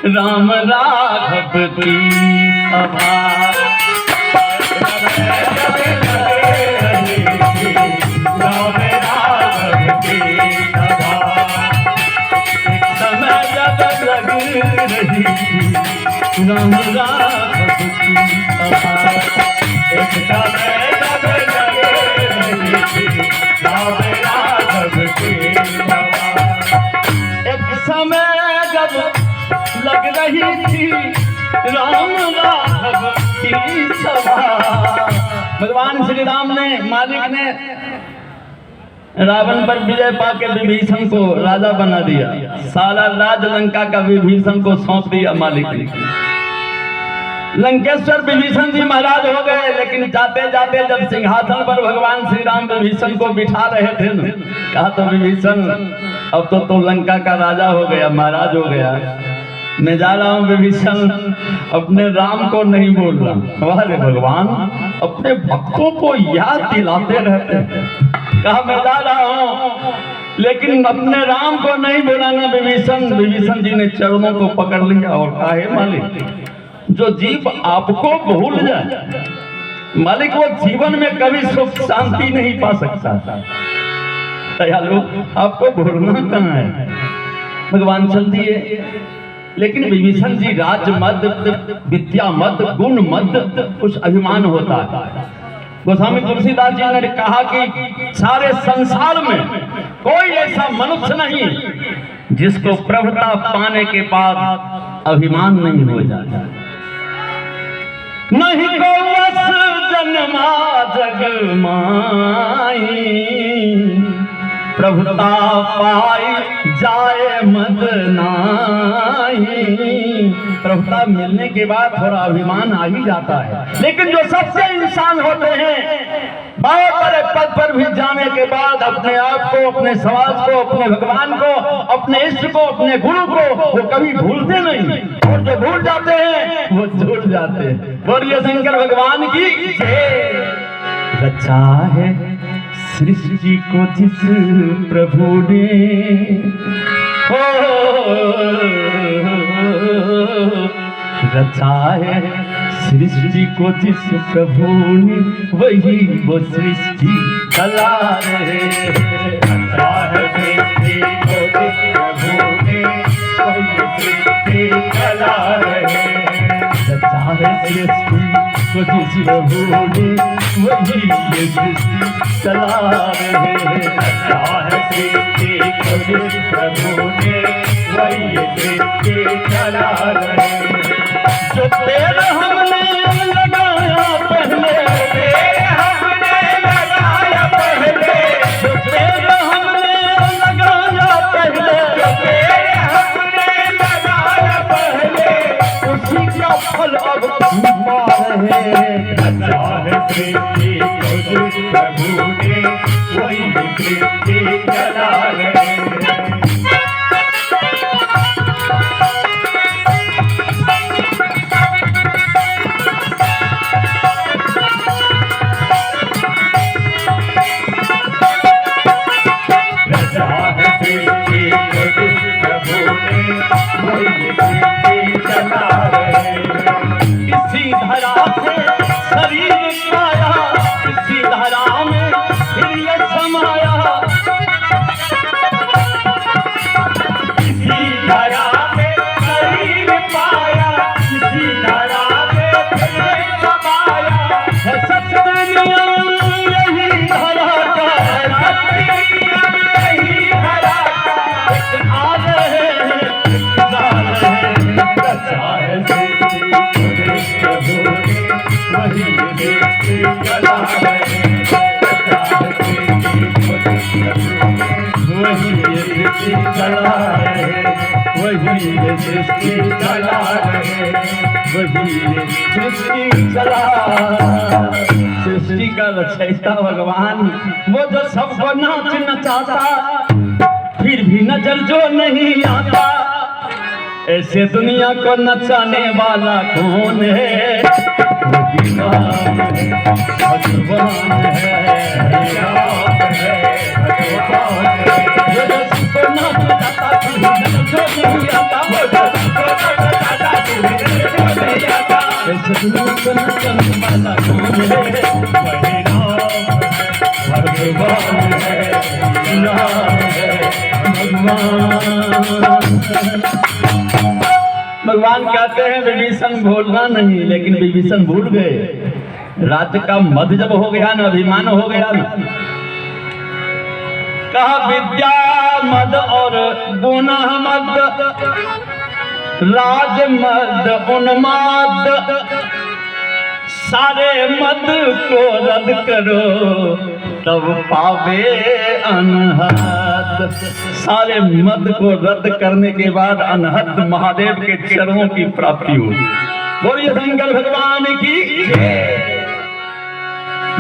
राम राघव की सभा राम राघव की सभा एक समय जब लग रही राम राघव की सभा एक समय जब लग रही राम राघव की सभा एक समय जब लग रही थी राम राघव की सभा। भगवान श्री राम ने मालिक ने रावण पर विजय पाके विभीषण को राजा बना दिया। सारा राज लंका का विभीषण को सौंप दिया मालिक ने। लंकेश्वर विभीषण जी महाराज हो गए, लेकिन जाते जाते जब सिंहासन पर भगवान श्री राम विभीषण को बिठा रहे थे न, कहा तो विभीषण अब तो लंका का राजा हो गया, महाराज हो गया, मैं जा रहा हूँ विभीषण, अपने राम को नहीं बोल रहा। अरे भगवान अपने भक्तों को याद दिलाते रहते हैं। कहा मैं जा रहा हूँ लेकिन अपने राम को नहीं बुलाना विभीषण। विभीषण जी ने चरणों को पकड़ लिया और कहा हे मालिक, जो जीव आपको भूल जाए मालिक वो जीवन में कभी सुख शांति नहीं पा सकता। दयालु आपको भूलना कहाँ है, भगवान चल दिए। लेकिन विभीषण जी राज मद, विद्या मद, गुण मद कुछ अभिमान होता है। गोस्वामी तुलसीदास जी ने कहा कि सारे संसार में कोई ऐसा मनुष्य नहीं जिसको प्रभुता पाने के बाद अभिमान नहीं हो जाता। नहीं को बस जन्मा जग माई, प्रभुता पाई जाए मद नाही। प्रभुता मिलने के बाद थोड़ा अभिमान आ ही जाता है, लेकिन जो सच्चे इंसान होते हैं बहुत बड़े पद पर भी जाने के बाद अपने आप को, अपने समाज को, अपने भगवान को, अपने इष्ट को, अपने गुरु को वो कभी भूलते नहीं, और जो भूल जाते हैं वो छूट जाते हैं। बोलिए शंकर भगवान की जय। रचा है सृष्टि को जिस प्रभु ने, रचा है सृष्टि को जिस प्रभु ने, वही वो सृष्टि चला रहे। रचा है सृष्टि को जिस प्रभु ने, वही सृष्टि चला रहे। रचा है सृष्टि को जिस प्रभु ने, वही ये सृष्टि चला रहे। रचा है सृष्टि को जिस प्रभु ने, वही ये सृष्टि चला रहे। जो पेड़ हमने लगाया पहले, पेड़ हमने लगाया पहले, जो पेड़ हमने लगाया पहले, जो पेड़ हमने लगाया पहले, उसी का फल अब पा रहे। रचा है सृष्टि को जिस प्रभु ने, वही सृष्टि चला रहे। इसी धरा से शरीर पाया, इसी धरा में फिर ये समाया। इसी धरा में शरीर पाया, इसी धरा में फिर ये समाया। है सच दुनिया यही धरा का, यही धरा का एक आग है, चला रहे, वही ये सृष्टि चला रहे, वही ये सृष्टि चला। सृष्टि का रचयिता भगवान, वो जो सबको नाच नचाता फिर भी नजर जो नहीं आता, ऐसे दुनिया को नचाने वाला कौन है? भगवान है, भगवान है। जाता छोड़ जाता भगवान कहते हैं विभीषण भूलना नहीं, लेकिन विभीषण भूल गए। राज्य का मद जब हो गया ना, अभिमान हो गया ना, कहा विद्या मद और गुण मद, राज मद उन्माद, सारे मद को रद्द करो तब पावे अनहद। सारे मद को रद्द करने के बाद अनहद महादेव के चरणों की प्राप्ति होगी। बोलिए शंकर भगवान की।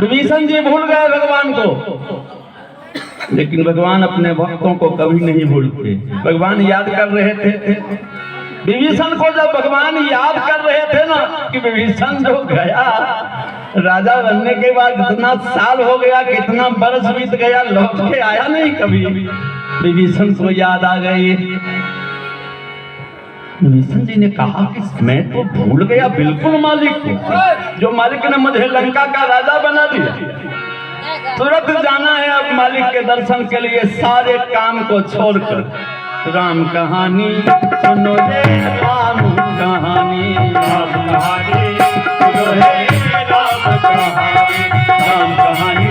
विभीषण जी भूल गए भगवान को, लेकिन भगवान अपने भक्तों को कभी नहीं भूलते। भगवान याद कर रहे थे विभीषण को। जब भगवान याद कर रहे थे ना कि विभीषण जो गया राजा बनने के बाद कितना साल हो गया, कितना बरस बीत गया, लौट के आया नहीं कभी। विभीषण को याद आ गई। विभीषण जी ने कहा कि मैं तो भूल गया बिल्कुल मालिक को, जो मालिक ने मुझे लंका का राजा बना दिया। तुरंत जाना है अब मालिक के दर्शन के लिए, सारे काम को छोड़कर। राम कहानी सुनो रे राम कहानी, राम कहानी सुनो रे राम कहानी, राम कहानी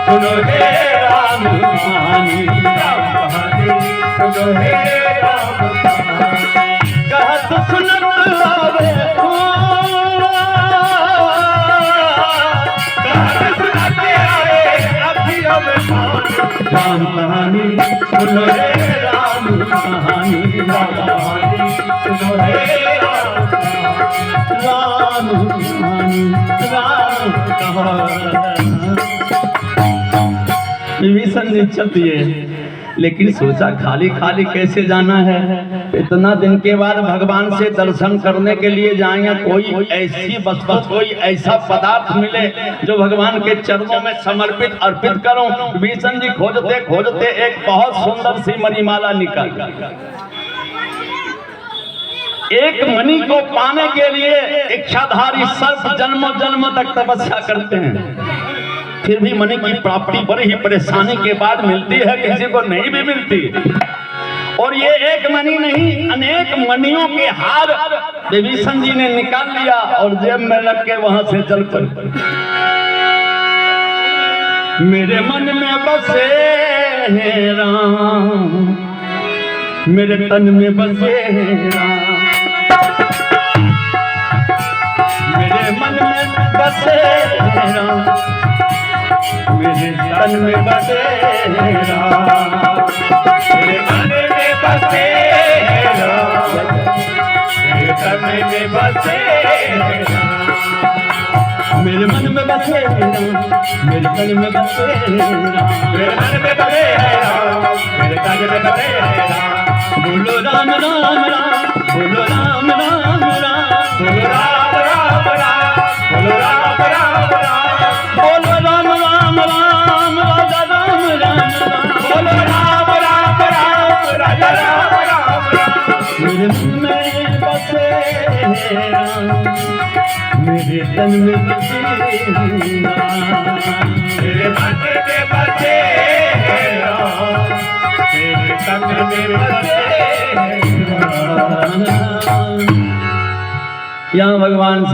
सुनो रे राम कहानी, राम कहानी सुनो रे राम कहानी। कहत सुनत आवे कहत सुनत आवे अखियों में राम कहानी सुनो रे राम कहानी, राम कहानी सुनो रे राम कहानी, राम कहानी। विभीषण ने चल दिए, लेकिन सोचा खाली खाली कैसे जाना है। इतना दिन के बाद भगवान से दर्शन करने के लिए जाएंगे, कोई ऐसी बस कोई ऐसा पदार्थ मिले जो भगवान के चरणों में समर्पित अर्पित करूं। विभीषण जी खोजते खोजते एक बहुत सुंदर सी मणिमाला निकल। एक मणि को पाने के लिए इच्छाधारी सर्प जन्मों जन्म तक तपस्या करते हैं, फिर भी मणि की प्राप्ति बड़ी ही परेशानी के बाद मिलती है, किसी को नहीं भी मिलती। और ये एक मणि नहीं, अनेक मणियों के हार विभीषण जी ने निकाल लिया और जेब में रख के वहां से चल पड़े। मेरे मन में बसे हैं राम, मेरे तन में बसे हैं राम, मेरे मन में बसे हैं राम, मेरे तन में बसे राम, मेरे मन में बसे राम, मेरे तन में बसे राम, मेरे मन में बसे राम, मेरे तन में बसे राम, मेरे मन में बसे राम, मेरे तन में बसे राम। बोलो राम राम राम, बोलो राम राम राम, बोलो राम राम राम, बोलो राम राम राम, बोलो राम राम राम, राजा राम राम राम, बोलो राम राम राम, राजा राम राम राम। मेरे मन में बसे राम, मेरे तन में बसे राम, मेरे मन में बसे राम, मेरे तन में बसे राम। यहाँ भगवान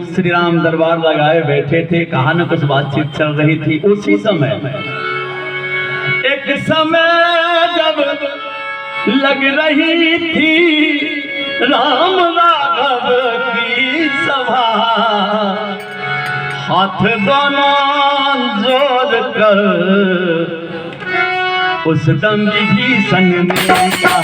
श्री राम दरबार लगाए बैठे थे, कहा न कुछ बातचीत चल रही थी। उसी समय एक समय जब लग रही थी राम राघव की सभा, हाथ दोनों जोड़ कर उस दम विभीषण ने कहा,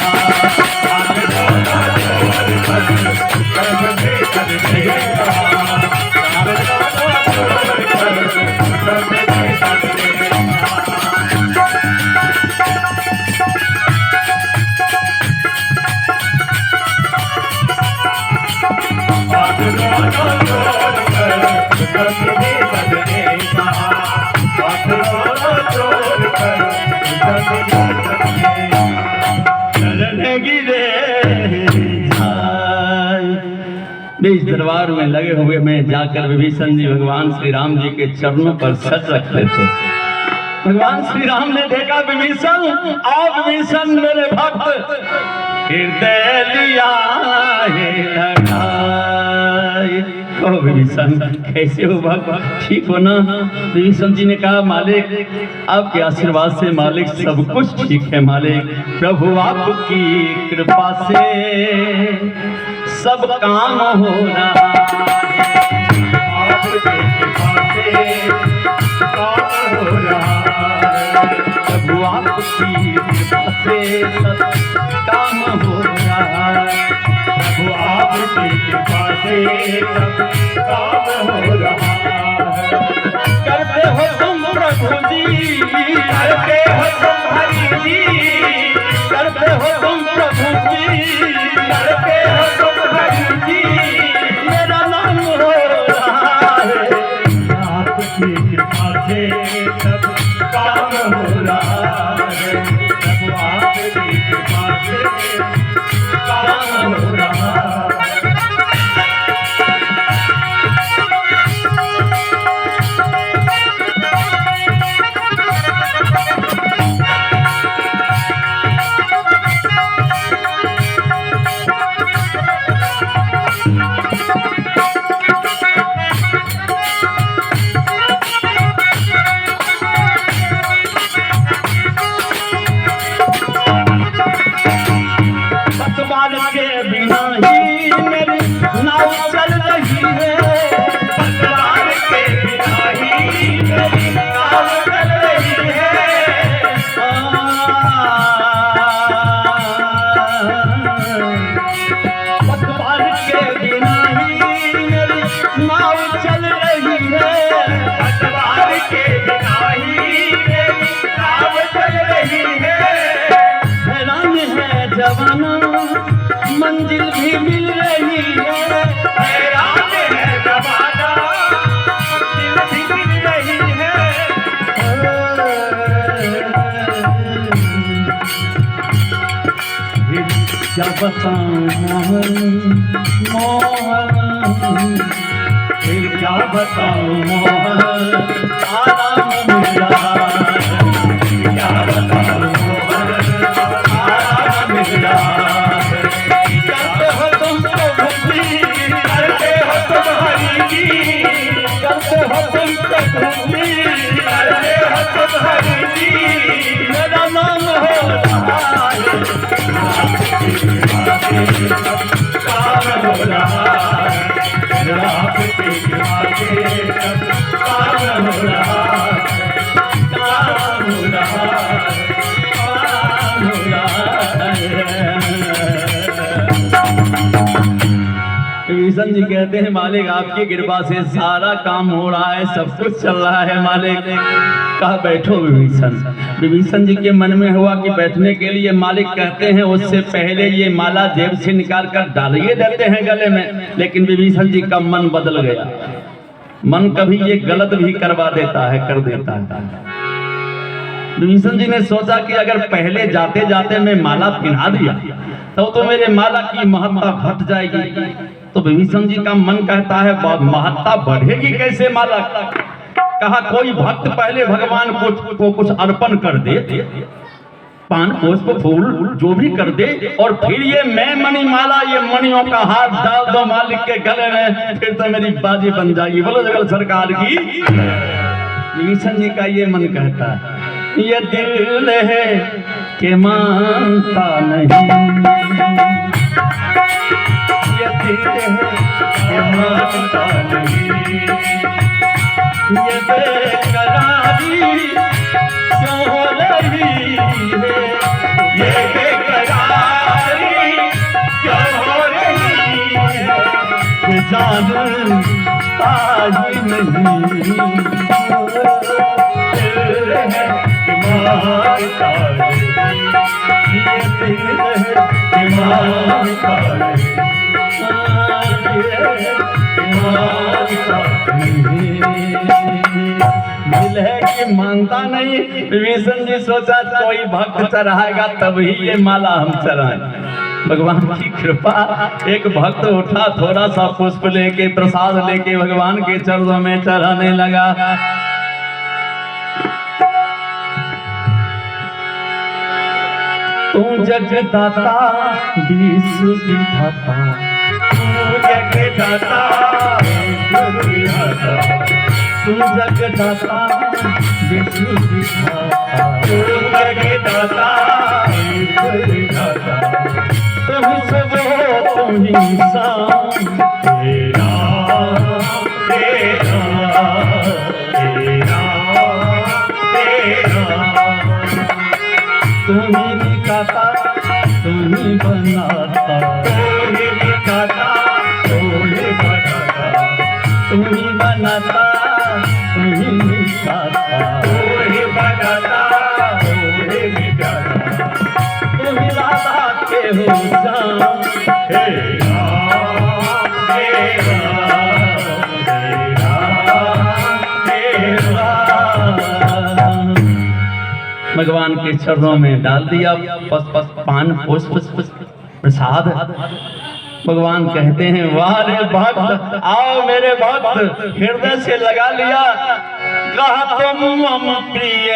इस दरबार में लगे हुए मैं जाकर विभीषण जी भगवान श्री राम जी के चरणों पर सर रखते थे। भगवान श्री राम ने देखा विभीषण, आओ विभीषण मेरे भक्त, हृदय लिया है लगाए। ओ विभीषण कैसे हो भक्त, ठीक हो ना? विभीषण जी ने कहा मालिक आपके आशीर्वाद से मालिक सब कुछ ठीक है मालिक, प्रभु आपकी कृपा से सब काम हो रहा है, आपकी कृपा से काम हो रहा है, प्रभु आपकी कृपा से सब काम हो रहा है, प्रभु आपकी कृपा से सब काम हो रहा है। करते हो तुम प्रभु जी, करते हो तुम हरि जी, करते हो तुम प्रभु जी, करते हो तुम हरि जी, मेरा नाम हो रहा है, आपकी कृपा से सब काम हो रहा है, प्रभु आपकी कृपा से काम हो रहा है। के बिना ही मेरी नाव चल रही है, पतवार के बिना ही मेरी नाव चल रही है, पतवार के बिना ही मेरी नाव चल रही है, पतवार के बिना ही मेरी नाव चल रही है। हैरान है जवाना मंजिल भी मिल रही है, हैरान है जवाना मंजिल भी मिल रही है। क्या बताऊं मोहन, फिर क्या बताऊं मोहन, आराम मिला, क्या बताऊं मोहन, आराम मिला। करते हो तुम प्रभु जी, करते हो तुम हरि जी, करते हो तुम प्रभु जी, करते हो तुम हरि जी, मेरा नाम हो रहा है, काम हो रहा है, आपकी कृपा से काम हो रहा है, काम हो रहा है, काम हो रहा है। विभीषण जी कहते हैं मालिक आपकी कृपा से सारा काम हो रहा है, सब कुछ चल रहा है मालिक। कहा बैठो विभीषण। विभीषण जी के मन में हुआ कि बैठने के लिए, मालिक कहते हैं उससे पहले ये माला जेब से निकाल कर डालिए देते हैं गले में, लेकिन विभीषण जी का मन बदल गया। मन कभी ये गलत भी करवा देता है, कर देता है। विभीषण जी ने सोचा कि अगर पहले जाते जाते मैं माला पहना दिया तो मेरे माला की महत्ता घट जाएगी। तो विभीषण जी का मन कहता है महत्ता बढ़ेगी कैसे माला। कहा कोई भक्त पहले भगवान को कुछ अर्पण कर दे, पान पुष्प फूल जो भी कर दे, और फिर ये मैं मणि माला, ये मणियों का हाथ डाल दो मालिक के गले में, फिर तो मेरी बाजी बन जाएगी। बोलो जगल सरकार की। विभीषण जी का ये मन कहता है, ये दिल है कि मानता नहीं, ये दिल है कि मानता नहीं, ये बेकरारी क्यों हो रही है, ये बेकरारी क्यों हो रही है, ये जानता ही नहीं है दिल है कि मानता नहीं। विभीषण जी सोचा कोई भक्त चढ़ाएगा तभी ये माला हम चढ़ाएं। भगवान की कृपा, एक भक्त उठा, थोड़ा सा पुष्प लेके, प्रसाद लेके भगवान के चरणों में चढ़ाने लगा। तू जगदाता विश्व विधाता, तू जगदाता विश्व विधाता, तू जगदाता विश्व विधाता, तू जगदाता विश्व विधाता, तुम सब तुम ही सब, तेरा तेरा तेरा तेरा, तुम ही निकाता तुम ही बनाता, तुम ही निकाता तुम ही बनाता, तुम ही बनाता तुम ही निकाता, तुम ही बनाता तुम ही निकाता, तुम ही राधा के हो जान, हे राम हे राम हे राम। भगवान के चरणों में डाल दिया पान पुष्प प्रसाद। भगवान कहते हैं, वाह रे भक्त, आओ मेरे भक्त, हृदय से लगा लिया। कहा तुम मम प्रिय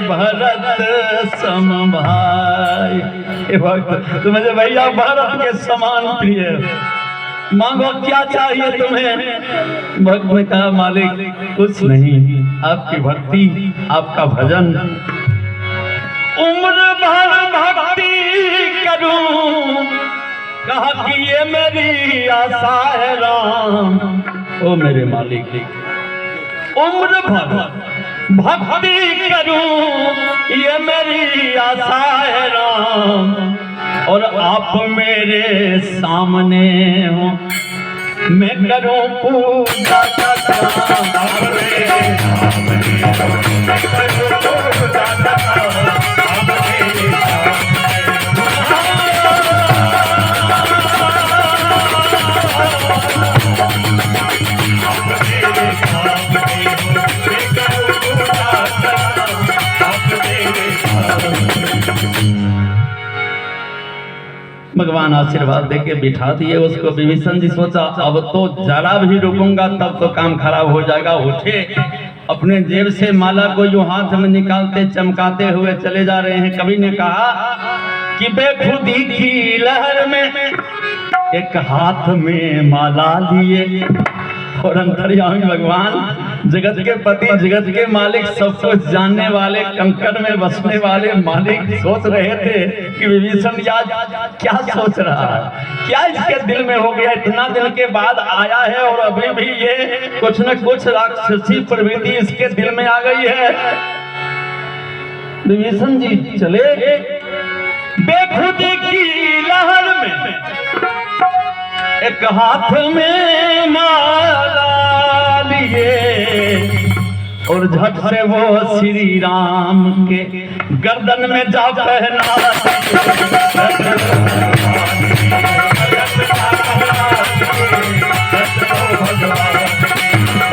भरत सम भाई, हे भक्त तुम मुझे भैया भरत के समान प्रिय, मांगो क्या चाहिए तुम्हें। भक्त ने कहा, मालिक कुछ नहीं, आपकी भक्ति आपका भजन, उम्र भर भक्ति करूं, कहा कि ये मेरी आशा है राम। ओ मेरे मालिक, उम्र भर भक्ति करूं, ये मेरी आशा है राम, और आप मेरे सामने हो, मैं करूं पूजा का काम, आप मेरे सामने हो, मैं करूं पूजा का काम, आप मेरे भगवान आशीर्वाद देके बिठा दिए उसको। विभीषण जी सोचा अब तो जरा भी रुकूंगा तब तो काम खराब हो जाएगा। उठे, अपने जेब से माला को यूं हाथ में निकालते चमकाते हुए चले जा रहे हैं। कवि ने कहा कि बेखुदी की लहर में एक हाथ में माला लिए, और अंतर्यामी भगवान जगत के पति, जगत के मालिक, सब कुछ जानने वाले, कंकड़ में बसने वाले मालिक सोच रहे थे कि विभीषण आज क्या सोच रहा है, क्या इसके दिल में हो गया, इतना दिन के बाद आया है और अभी भी ये कुछ न कुछ राक्षसी प्रवृत्ति इसके दिल में आ गई है। विभीषण जी चले बेखुदी की लहर में एक हाथ में माला लिए, और झट से वो श्री राम के गर्दन में जा पहना,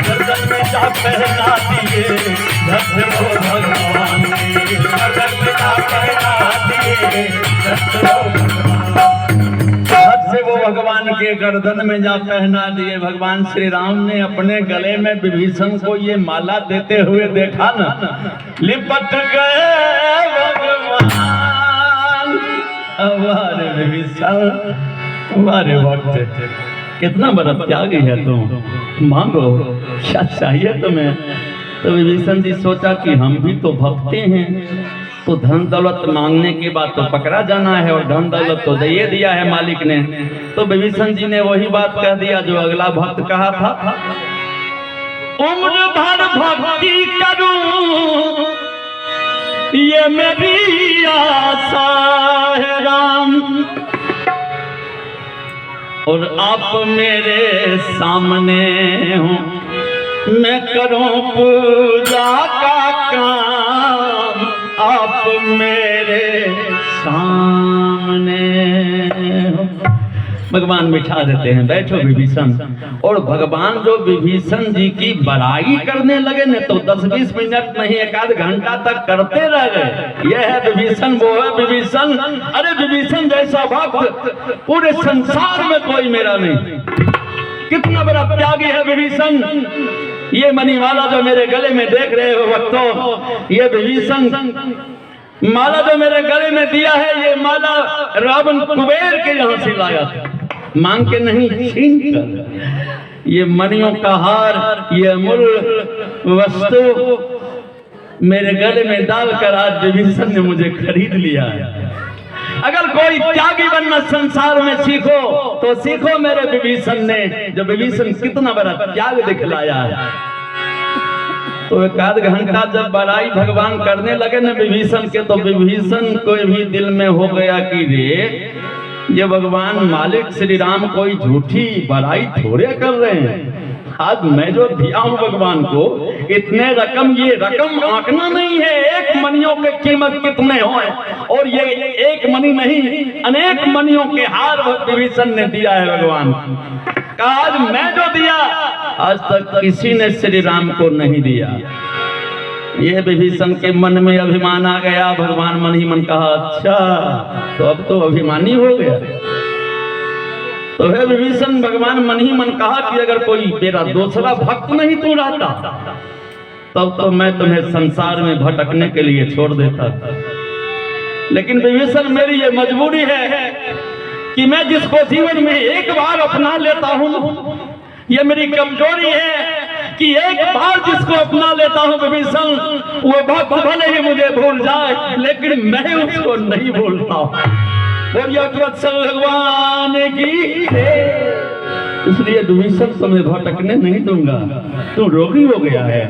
गर्दन में जा पहना दिए, झट से वो भगवान गर्दन में जा पहना दिए, से वो भगवान के गर्दन में जा पहना दिए। भगवान श्री राम ने अपने गले में विभीषण को ये माला देते हुए देखा ना, लिपट गए भगवान। हमारे विभीषण, हमारे भक्त, कितना बड़ा त्यागी है तुम, मांगो क्या चाहिए तुम्हें। तो विभीषण जी सोचा कि हम भी तो भक्ते हैं, तो धन दौलत मांगने के बाद तो पकड़ा जाना है, और धन दौलत तो दे दिया है मालिक ने। तो विभीषण जी ने वही बात कह दिया जो अगला भक्त कहा था, उम्र भर भक्ति करूं ये मेरी आशा है राम, और आप मेरे सामने हो, मैं करूं पूजा का काम, आप मेरे सामने हो। भगवान बिठा देते हैं, बैठो विभीषण। और भगवान जो विभीषण जी की बड़ाई करने लगे न तो 10-20 मिनट नहीं, 1 आध घंटा तक करते रह गए। यह है विभीषण, वो है विभीषण। अरे विभीषण जैसा भक्त पूरे संसार में कोई मेरा नहीं। कितना बड़ा त्यागी है विभीषण। ये मणिमाला जो मेरे गले में देख रहे हो भक्तों, ये विभीषण माला जो मेरे गले में दिया है, ये माला रावण कुबेर के यहाँ से लाया था, मांग के नहीं, छीन कर। ये मणियों का हार, ये अमूल्य वस्तु मेरे गले में डालकर आज विभीषण ने मुझे खरीद लिया है। अगर कोई त्यागी बनना संसार में सीखो तो सीखो मेरे विभीषण ने, जो विभीषण कितना बड़ा त्याग दिखलाया है। तो 1 आध घंटा जब बड़ाई भगवान करने लगे न विभीषण के, तो विभीषण को भी दिल में हो गया कि रे ये भगवान मालिक श्री राम कोई झूठी बड़ाई थोड़े कर रहे हैं। आज मैं जो दिया हूं भगवान को इतने रकम, ये रकम आंकना नहीं है। 1 मणियों की कीमत कितने हो, और ये 1 मणि नहीं, अनेक मणियों के हार विभीषण ने दिया है भगवान। आज मैं जो दिया आज तक किसी ने श्री राम को नहीं दिया। ये विभीषण के मन में अभिमान आ गया। भगवान मन ही मन कहा, अच्छा तो अब तो अभिमानी हो गया। तो है विभीषण, भगवान मन ही मन कहा कि अगर कोई मेरा दूसरा भक्त नहीं तू रहता तब तो मैं तुम्हें संसार में भटकने के लिए छोड़ देता। लेकिन विभीषण मेरी ये मजबूरी है कि मैं जिसको जीवन में एक बार अपना लेता हूँ, ये मेरी कमजोरी है कि एक बार जिसको अपना लेता हूँ विभीषण, वो भक्त भले ही मुझे भूल जाए लेकिन मैं उसको नहीं भूलता। भगवान की इसलिए विभीषण तुम्हें भटकने नहीं दूंगा। तू रोगी हो गया है,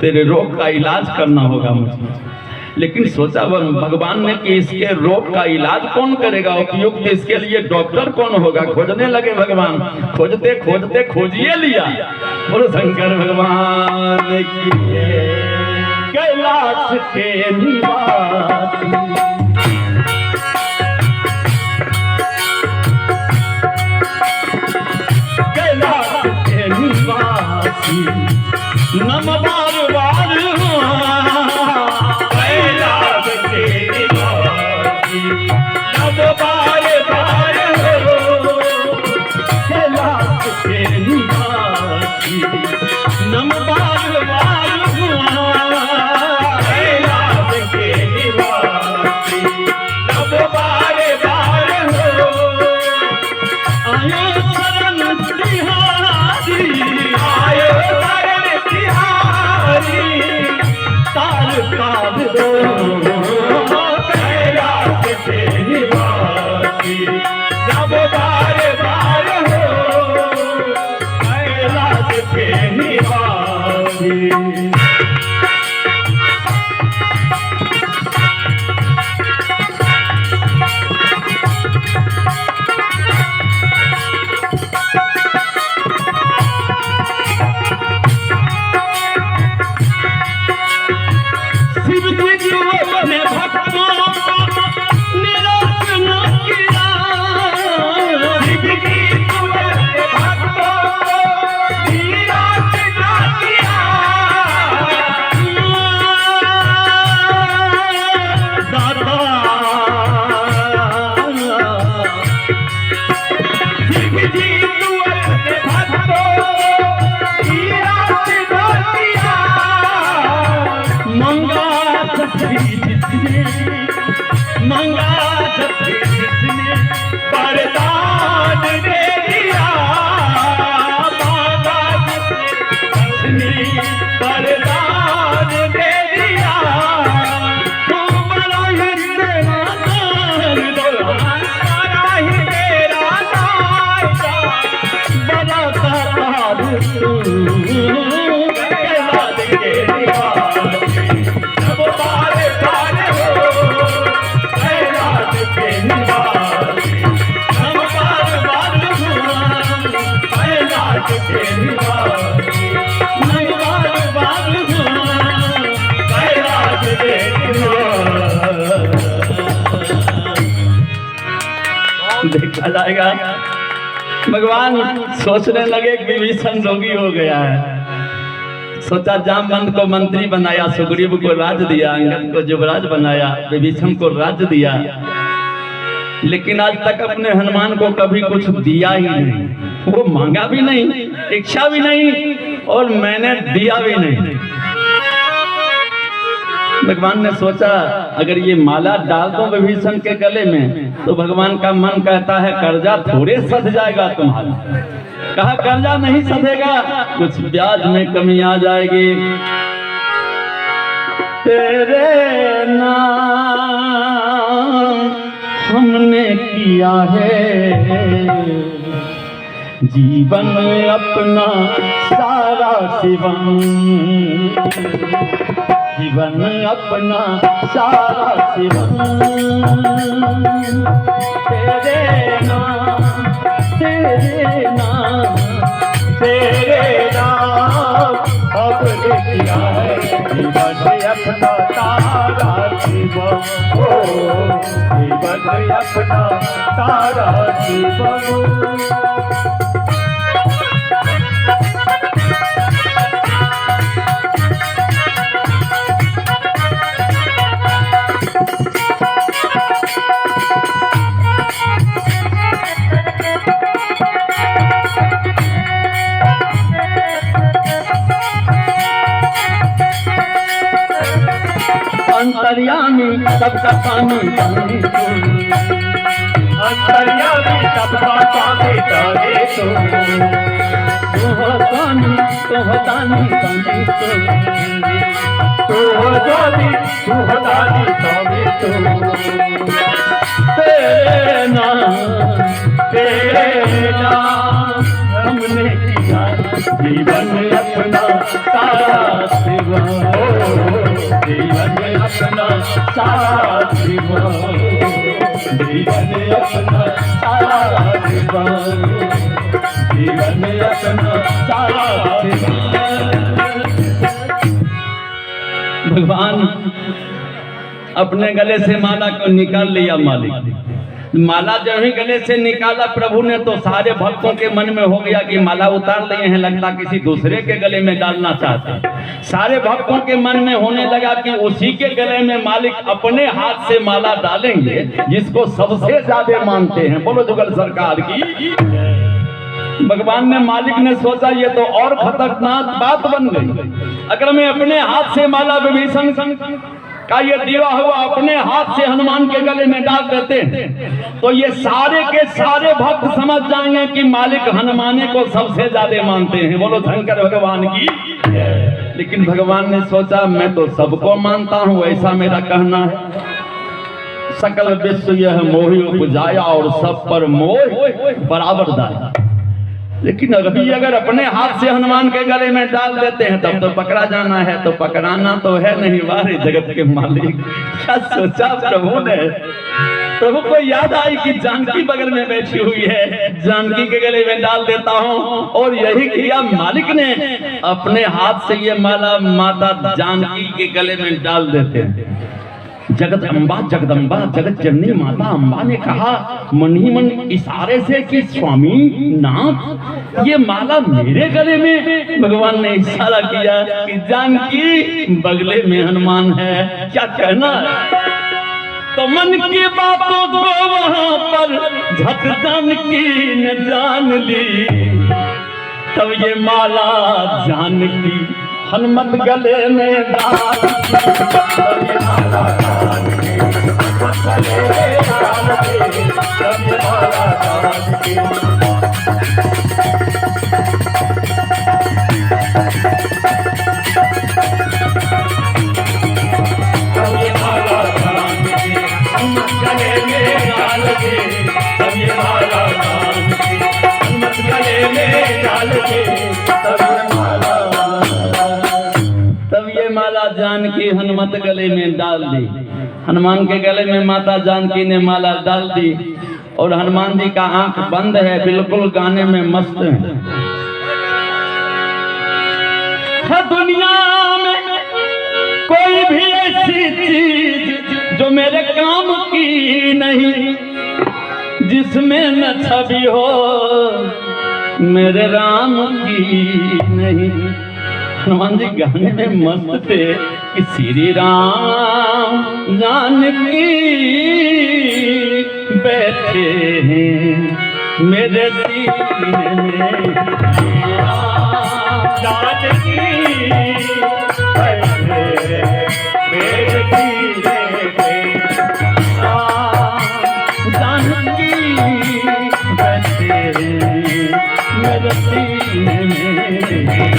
तेरे रोग का इलाज करना होगा मुझे। लेकिन सोचा भगवान ने कि इसके रोग का इलाज कौन करेगा, उपयुक्त इसके लिए डॉक्टर कौन होगा। खोजने लगे भगवान, खोजते खोजते खोजिए लिया। और शंकर भगवान की कैलाश के निवासी, कैलाश के निवासी नम बार बार देखा जाएगा भगवान सोचने लगे कि विभीषण रोगी हो गया है। सोचा जामवंत को मंत्री बनाया, सुग्रीव को राज दिया, अंगद को युवराज बनाया, विभीषण को राज दिया, लेकिन आज तक अपने हनुमान को कभी कुछ दिया ही नहीं। वो मांगा भी नहीं, इच्छा भी नहीं, और मैंने दिया भी नहीं। भगवान ने सोचा अगर ये माला डाल दो विभीषण के गले में तो भगवान का मन कहता है कर्जा थोड़े सध जाएगा तुम्हारा। कहा कर्जा नहीं सधेगा, कुछ ब्याज में कमी आ जाएगी। तेरे नाम हमने किया है जीवन अपना सारा शिवम, जीवन अपना सारा शिवम। तेरे नाम तेरे नाम तेरे नाम हमने किया है जीवन अपना सारा शिवम, जीवन अपना सारा शिवम। अंतर्यामी सबका स्वामी, अंतर्यामी सबका स्वामी जाने तो, तुह स्वामी तुह दानी स्वामी तो, तुह स्वामी तुह दानी स्वामी तो। तेरे नाम हमने किया जीवन अपना सारा शिवा, जीवन अपना सारा शिवा, जीवन अपना सारा शिवा, जीवन अपना सारा शिवा। भगवान अपने गले से माला को निकाल लिया। मालिक माला जब ही गले से निकाला प्रभु ने तो सारे भक्तों के मन में हो गया कि माला उतार लिए हैं, लगता किसी दूसरे के गले में डालना चाहते। सारे भक्तों के मन में होने लगा कि उसी के गले में मालिक अपने हाथ से माला डालेंगे जिसको सबसे ज्यादा मानते हैं। बोलो जुगल सरकार की। भगवान ने मालिक ने सोचा ये तो और खतरनाक बात बन गई, अगर मैं अपने हाथ से माला विभीषण का ये दिया हुआ अपने हाथ से हनुमान के गले में डाल देते तो ये सारे के सारे भक्त समझ जाएंगे कि मालिक हनुमाने को सबसे ज्यादा मानते हैं। बोलो शंकर भगवान की। लेकिन भगवान ने सोचा मैं तो सबको मानता हूँ, ऐसा मेरा कहना है। सकल विश्व यह मोहि उपजाया और सब पर मोह बराबर दाया। लेकिन अभी अगर अपने हाथ से हनुमान के गले में डाल देते हैं तब तो पकड़ा जाना है, तो पकड़ाना तो है नहीं। वाह जगत के मालिक, क्या सोचा प्रभु ने। प्रभु को याद आई कि जानकी बगल में बैठी हुई है, जानकी के गले में डाल देता हूँ। और यही किया मालिक ने, अपने हाथ से ये माला माता जानकी के गले में डाल देते हैं। जगत अम्बा जगदम्बा जगत जननी माता अम्बा ने कहा मन ही मन इशारे से कि स्वामी नाथ ये माला मेरे गले में। भगवान ने इशारा किया कि जानकी बगले में हनुमान है, क्या कहना है। तो मन की बातों को वहां पर झट जानकी ने जान ली। तब ये माला जानकी हनुमत गले में डाल, तब ये माला जानकी हनुमत गले में डाल, तब ये माला जानकी। तब ये माला जानकी हनुमत गले में डाल, तब ये माला जानकी हनुमत गले में डाल, तब ये माला जानकी हनुमत गले में डाल दी। हनुमान के गले में माता जानकी ने माला डाल दी और हनुमान जी का आंख बंद है, बिल्कुल गाने में मस्त है। दुनिया में कोई भी ऐसी चीज जो मेरे काम की नहीं, जिसमें न छवि हो मेरे राम की नहीं। हनुमान जी गाने में मस्त थे कि श्री राम जानकी बैठे हैं मेरे सीने में, जानकी बैठे मेरे सीने में, जानकी बैठे मेरे सीने में,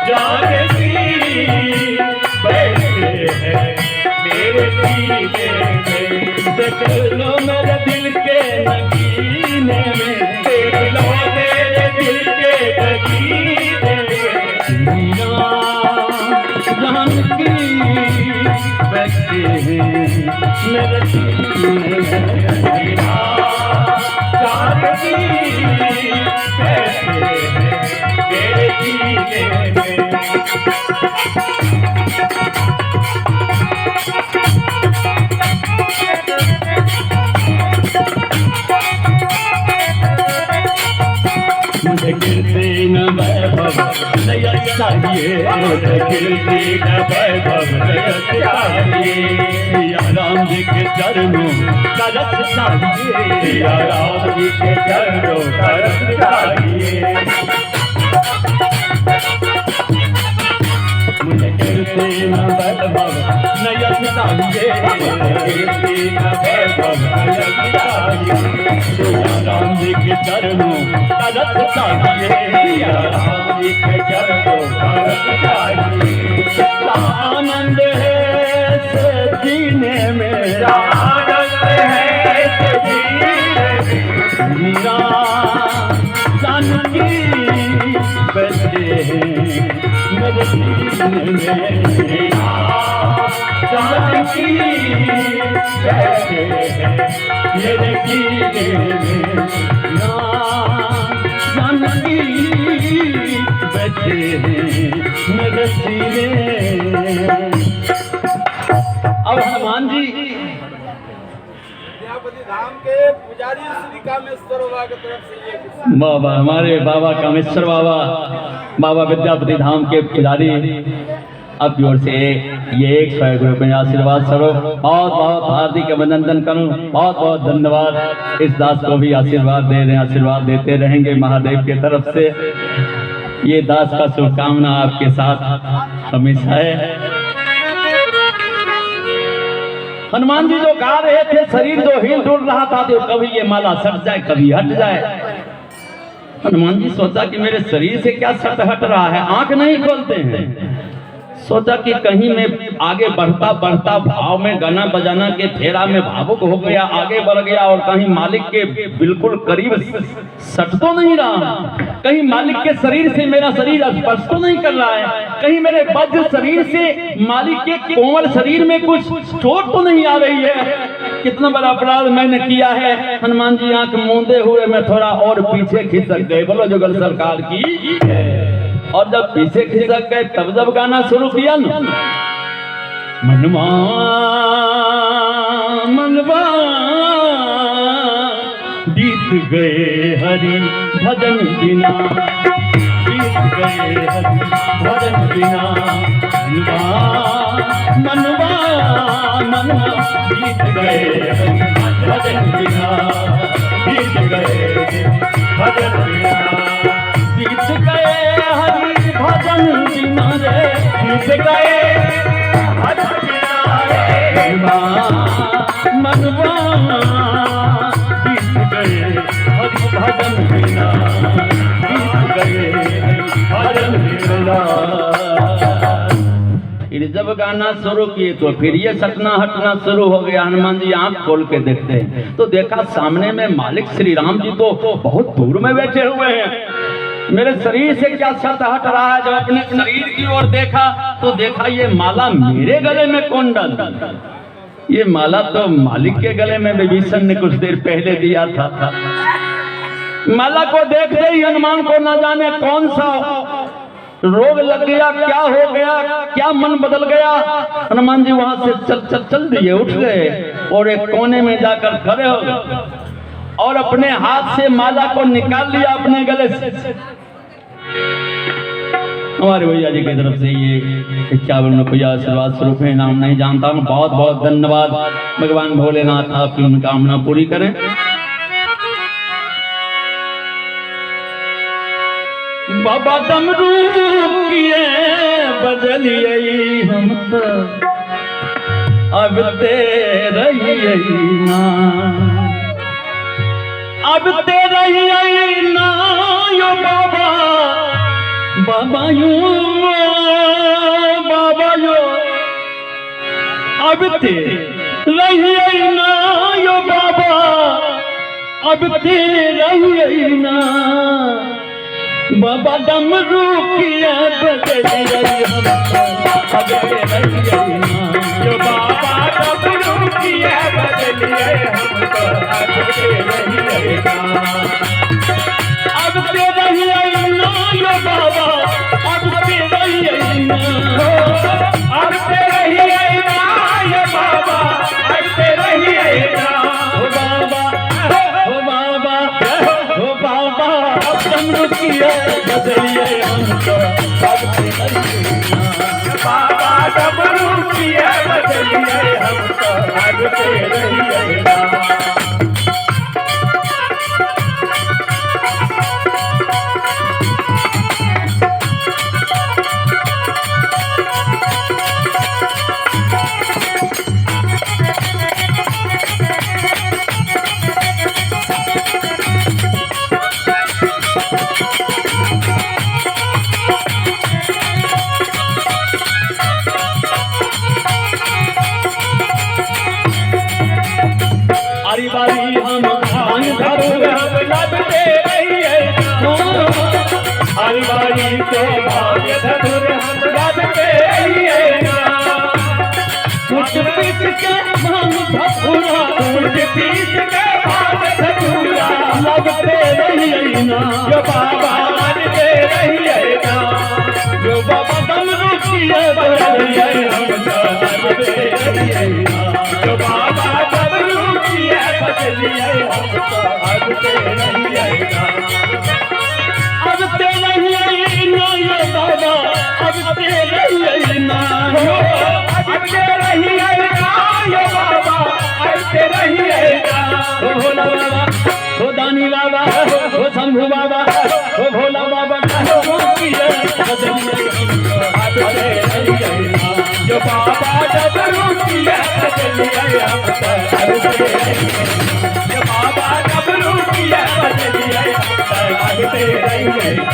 जानकी बैठे हैं मेरे सीने में। देख लो मेरे दिल के नगीने में, देख लो मेरे दिल के नगीने में, जानकी बैठे हैं मेरे सीने में, जानकी बैठे हैं मेरे सीने में। मुझे गिरते न वैभव नया चाहिए, मुझे गिरती न वैभव नया चाहिए, सिया राम जी के चरणों का रस चाहिए, सिया राम जी के चरणों का रस चाहिए। मुझे गिरते न वैभव नया चाहिए, गिरती न वैभव नया चाहिए, सिया राम जी के चरणों का रस चाहिए, सिया राम जी के चरणों का रस चाहिए। आनंद है से जीने में, आनंद है इस जीने में, मीरा जानकी बैठे हैं मेरे सीने में, जानकी बैठे हैं मेरे सीने में, जानकी बैठे हैं मेरे सीने। अब हनुमान जी विद्यापति धाम के पुजारी श्री कामेश्वर बाबा की तरफ से ये बाबा हमारे बाबा कामेश्वर बाबा, बाबा विद्यापति धाम के पुजारी आपकी ओर से ये 100 रुपये आशीर्वाद स्वरूप बहुत बहुत हार्दिक अभिनंदन करूं, बहुत बहुत धन्यवाद। इस दास को भी आशीर्वाद दे रहे हैं, आशीर्वाद देते रहेंगे महादेव की तरफ से। ये दास का शुभकामना आपके साथ हमेशा है। हनुमान जी जो गा रहे थे, शरीर जो हिल डुल रहा था, तो कभी ये माला सट जाए कभी हट जाए। हनुमान जी सोचा कि मेरे शरीर से क्या सट हट रहा है, आंख नहीं खोलते हैं। सोचा कि कहीं मैं आगे बढ़ता बढ़ता भाव में गाना बजाना के फेरा में भावुक हो गया, आगे बढ़ गया और कहीं मालिक के बिल्कुल करीब सट तो नहीं रहा, कहीं मालिक के शरीर से मेरा शरीर स्पर्श तो नहीं कर रहा है, कहीं मेरे वज्र शरीर से मालिक के कोमल शरीर में कुछ चोट तो नहीं आ रही है। कितना बड़ा अपराध मैंने किया है। हनुमान जी आंख मूंदे हुए मैं थोड़ा और पीछे खिसक गए। बोलो जुगल सरकार की। और जब पीछे खिसक गए तब जब गाना शुरू किया ना, मनवा मनवा बीत गए हरि भजन बिना, बीत गए हरि भजन बिना, मनवा मनवा बीत गए हरि भजन बिना, बीत गए भजन बिना, बीत गए हरि भजन बिना रे, बीत गए भजन बिना रे, मनवा बीत गए हरि भजन बिना, बीत गए भजन बिना। फिर जब गाना शुरू किए तो फिर ये सटना हटना शुरू हो गया। हनुमान जी आंख खोल के देखते हैं तो देखा सामने में मालिक श्री राम जी तो बहुत दूर में बैठे हुए हैं। मेरे शरीर से क्या सट हट रहा है। जब अपने शरीर की ओर देखा तो देखा ये माला मेरे गले में कौन डाल, ये माला तो मालिक के गले में विभीषण ने कुछ देर पहले दिया था। माला को देखते ही हनुमान को न जाने कौन सा रोग लग गया, क्या हो गया, क्या मन बदल गया। हनुमान जी वहां से चल दिए, उठ गए और एक कोने में जाकर खड़े हो गए। और अपने हाथ से माला को निकाल लिया अपने गले से। हमारे भैया जी की तरफ से ये 51 रुपया आशीर्वाद स्वरूप है, नाम नहीं जानता हूँ। बहुत बहुत धन्यवाद। भगवान भोलेनाथ आपकी मनोकामना पूरी करें। बाबा डमरू किए बदलिए हम तो अब तेरे ना, अब तेरे ना यो बाबा, बाबा यो अब तेरे ना यो बाबा, अब तेरे ना बाबा डमरू किया बदलिए हम अब तेरे ना, जो बाबा डमरू किया बदलिए हमको अब तेरे ना, अब तेरे ना यो बाबा, अब तेरे ना, अब तेरे ना ये बाबा, अब तेरे ना, ओ बाबा, ओ बाबा, ओ बाबा, डमरू किया बदलिए हमको अब तेरे ना, बाबा डमरू किया बदलिए हमको अब तेरे ना। हरी बारी हम धान धरू हम लबते रहिए, हर बारी से भाग्य धनुर हम लबते रहिए, कुछ पीट के भांग धतूरा, कुछ पीस के भाग्य धनुरा, लगते रहिए ना, जो बाबा मानते रहिए ना, जो बाबा डमरू किए बदलिए हमको लबते रहिए ना, जो बाबा डमरू किया बदलिए हमको लबते रहिए ना। अब तेरे ना ये बाबा, अब तेरे ना अब तेरे ही ना ये बाबा, अब तेरे ही ना, ओ भोला बाबा, ओ दानी बाबा, ओ शंभू बाबा, ओ भोला बाबा, डमरू किए बदलिए हमको अब तेरे ही ना, जो बाबा डमरू किया बदलिए हमको अब तेरे ही ना, जो बाबा डमरू किया बदलिए हमको अब तेरे ही ना,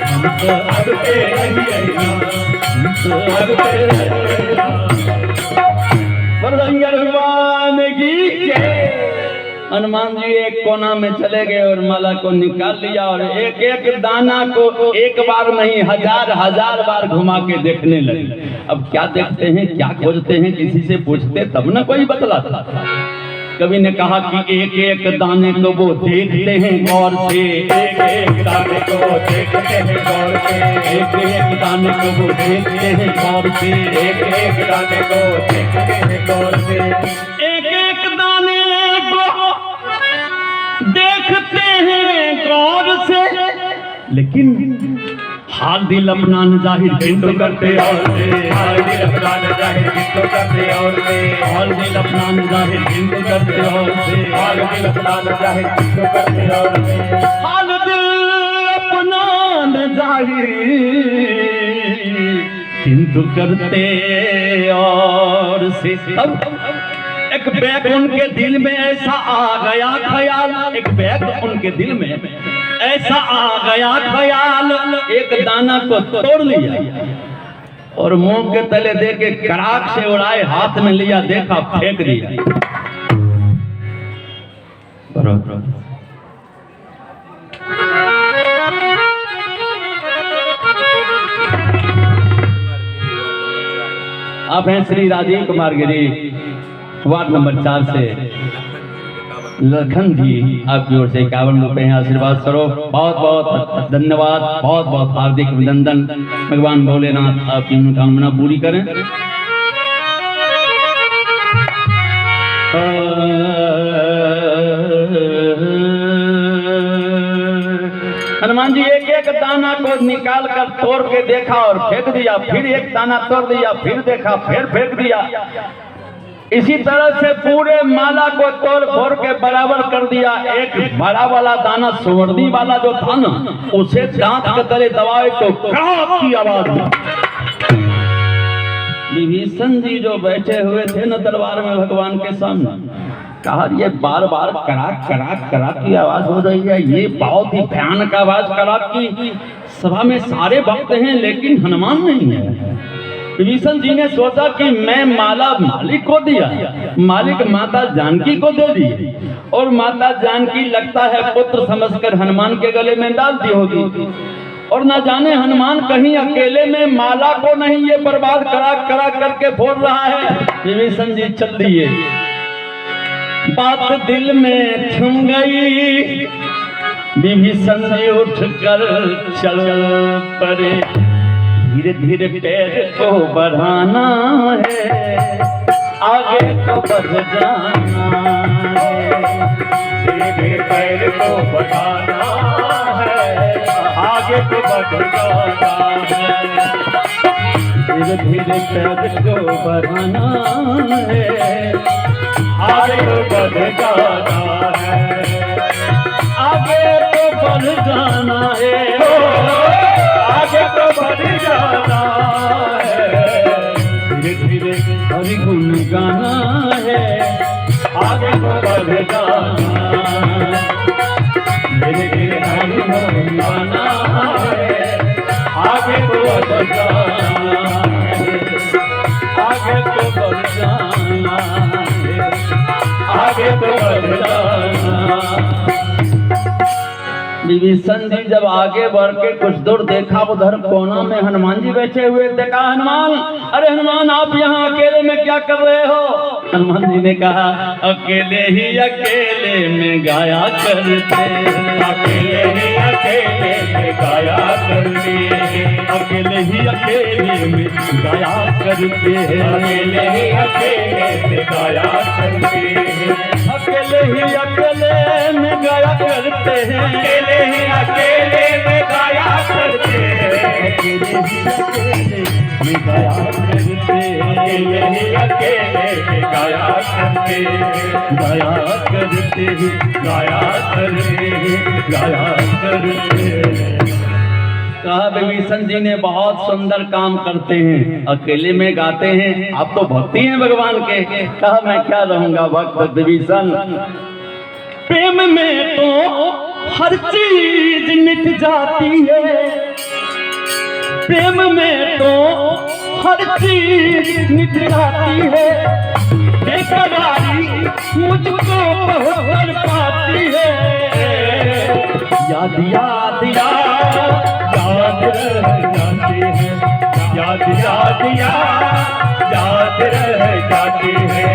हमको अब तेरे ही ना, अब तेरे ही ना। बरदंगर भगवान की जय। हनुमान जी एक कोना में चले गए और माला को निकाल लिया और एक एक दाना को एक बार नहीं हजार हजार बार घुमा के देखने लगे। अब क्या देखते हैं, क्या खोजते हैं, किसी से पूछते तब ना कोई बतलाता। कवि ने कहा कि एक एक दाने को वो देखते हैं गौर से, एक एक दाने को देखते हैं गौर से, एक एक दाने को वो देखते हैं गौर से, एक एक दाने को देखते हैं गौर से, एक एक दाने को देखते हैं गौर से, लेकिन हाल दिल अपना न जाहिर हिंदू करते और से, हाल दिल अपना न जाहिर हिंदू करते और से, हाल दिल अपना न जाहिर हिंदू करते और से, हाल दिल अपना न जाहिर हिंदू करते और से, हाल दिल अपना न जाहिर हिंदू करते और से। एक बैग उनके दिल में ऐसा आ गया ख्याल, एक बैग उनके दिल में ऐसा आ गया ख्याल, एक दाना को तोड़ लिया और मुंह के तले दे के कराक से उड़ाए, हाथ में लिया, देखा, फेंक दिया। आप हैं श्री राजीव कुमार गिरी, वार्ड नंबर 4 से लखन जी, आपकी ओर से 51 रुपए हैं आशीर्वाद स्वरूप। बहुत बहुत धन्यवाद, बहुत बहुत हार्दिक अभिनंदन। भगवान भोलेनाथ आपकी मनोकामना पूरी करें। हनुमान जी एक एक दाना को निकाल कर तोड़ के देखा और फेंक दिया, फिर एक दाना तोड़ दिया, फिर देखा, फिर फेंक दिया। इसी तरह से पूरे माला को तोड़ फोड़ के बराबर कर दिया। एक बड़ा वाला दाना सुवर्णी वाला जो था ना, उसे दांत के तले दबाए तो कड़ाक की आवाज हुई। विभीषण जी जो बैठे हुए थे न दरबार में भगवान के सामने, कहा ये बार बार कड़ाक कड़ाक कड़ाक की आवाज हो रही है, ये बहुत ही भयानक आवाज कड़ाक की। सभा में सारे भक्त हैं लेकिन हनुमान नहीं है। विभीषण जी ने सोचा कि मैं माला मालिक को दिया, मालिक माता जानकी को दे दी, और माता जानकी लगता है पुत्र समझकर हनुमान के गले में डाल दी होगी, और न जाने हनुमान कहीं अकेले में माला को नहीं ये बर्बाद करा करा करके फोड़ रहा है। विभीषण जी चल दिए। बात दिल में छुम गई, विभीषण जी उठ कर चल पड़े। धीरे धीरे पैर को बढ़ाना है, आगे को बढ़ जाना है। धीरे धीरे पैर को बढ़ाना है, आगे को बढ़ जाना है। धीरे धीरे पैर को बढ़ाना है, आगे को बढ़ जाना है। आगे को बढ़ जाना है, आगे तो बढ़ जाना है। धीरे धीरे हरि गुण गाना है, आगे तो बढ़ जाना है। धीरे धीरे हरि गुण गाना है, आगे तो बढ़ जाना है। आगे को बढ़ जाना है, आगे तो बढ़ जाना। विभीषण जी जब आगे बढ़ के कुछ दूर देखा, उधर कोना में हनुमान जी बैठे हुए। देखा हनुमान, अरे हनुमान आप यहाँ अकेले में क्या कर रहे हो? हनुमान जी ने कहा अकेले ही अकेले में गाया करते, अकेले ही अकेले में गाया करते, अकेले ही अकेले में गाया करते, अकेले ही अकेले में गाया करते, अकेले ही अकेले में गाया करते हैं, अकेले ही अकेले में गाया करते, अकेले ही अकेले में गाया करते, अकेले ही अकेले में गाया करते, गाया करते गाया करते, गाया करते। कहा विभीषण जी ने बहुत सुंदर काम करते हैं, अकेले में गाते हैं, आप तो भक्ति हैं भगवान के। कहा मैं क्या रहूंगा भक्त विभीषण, प्रेम में तो हर चीज मिट जाती है, प्रेम में तो हर चीज मिट जाती है, बेकरारी मुझको बहुत पाती है, याद याद याद याद रह जाती है, याद याद याद रह जाती है।